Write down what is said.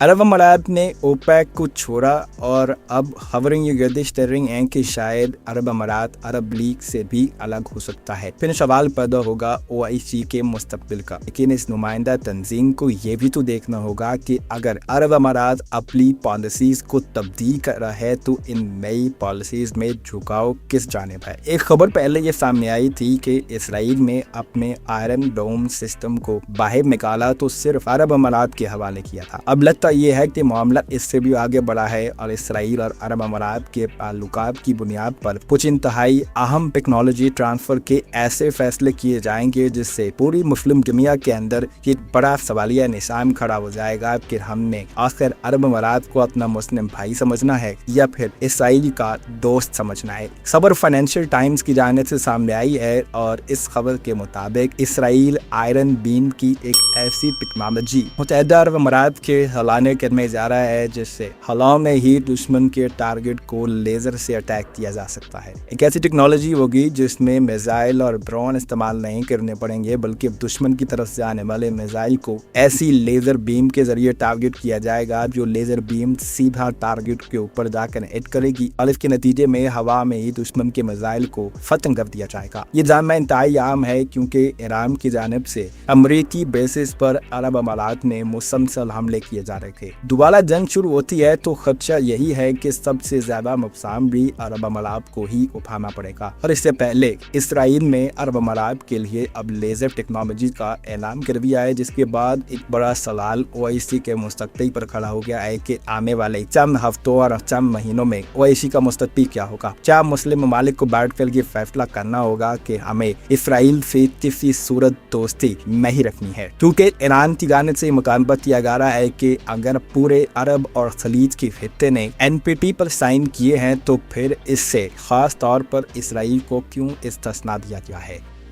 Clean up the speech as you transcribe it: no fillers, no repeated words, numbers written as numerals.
अरब अमारात ने ओपेक को छोड़ा और अब खबरें ये गर्दिश कर रही हैं कि शायद अरब अमारात अरब लीग से भी अलग हो सकता है। फिर सवाल पैदा होगा ओआईसी के मुस्तकबिल का। लेकिन इस नुमाइंदा तंजीम को ये भी तो देखना होगा कि अगर अरब अमारात अपनी पॉलिसीज को तब्दील कर रहा है तो इन नई पॉलिसीज में झुकाव किस जानिब है। एक खबर पहले ये सामने आई थी कि इसराइल में अपने आयरन डोम सिस्टम को बाहर निकाला तो सिर्फ अरब अमारात के हवाले किया था। अब लगता ये है कि मामला इससे भी आगे बढ़ा है और इसराइल और अरब अमारात के ताल्लुकात की बुनियाद पर कुछ इंतहाई अहम टेक्नोलॉजी ट्रांसफर के ऐसे फैसले किए जाएंगे जिससे पूरी मुस्लिम दुनिया के अंदर ये बड़ा सवालिया निशान खड़ा हो जाएगा कि हमने आखिर अरब अमारात को अपना मुस्लिम भाई समझना है या फिर इसराइल का दोस्त समझना है। खबर फाइनेंशियल टाइम्स की जानिब से सामने आई है और इस खबर के मुताबिक इसराइल आयरन बीम की एक ऐसी टेक्नोलॉजी मुत्तहिदा अरब अमारात के हवाले करने जा रहा है जिससे हलाओं में ही दुश्मन के टारगेट को लेजर से अटैक किया जा सकता है। एक ऐसी टेक्नोलॉजी होगी जिसमें मिसाइल और ड्रोन इस्तेमाल नहीं करने पड़ेंगे बल्कि दुश्मन की तरफ से आने वाले मिसाइल को ऐसी लेजर बीम के जरिए टारगेट किया जाएगा जो लेजर बीम सीधा टारगेट के ऊपर जाकर हिट करेगी और इसके नतीजे में हवा में ही दुश्मन के मिसाइल को खत्म कर दिया जाएगा। ये जानना इंतहाई आम है क्योंकि ईरान की जानिब से अमरीकी बेसिस पर अरब अमारात ने मुसलसल हमले किए जा रहे थे। दोबारा जंग शुरू होती है तो खदशा यही है कि सबसे ज्यादा नुकसान भी अरब अमारात को ही उठाना पड़ेगा। और इससे पहले इसराइल में अरब अमारात के लिए अब लेजर टेक्नोलॉजी का ऐलान कर दिया है, जिसके बाद एक बड़ा सवाल ओआईसी के मुस्तकबिल पर खड़ा हो गया है कि आने वाले चंद हफ्तों और चंद महीनों में ओआईसी का मुस्तकबिल क्या होगा। क्या मुस्लिम ममालिक को बैठ कर ये फैसला करना होगा कि हमें इसराइल से किसी सूरत दोस्ती नहीं रखनी है, क्योंकि ईरान की जानिब से मुतालबा किया जा रहा है कि अगर पूरे अरब और खलीज के खित्ते ने एनपीटी पर साइन किए हैं तो फिर इससे खास तौर पर इसराइल को क्यों इस्तिस्ना दिया गया है।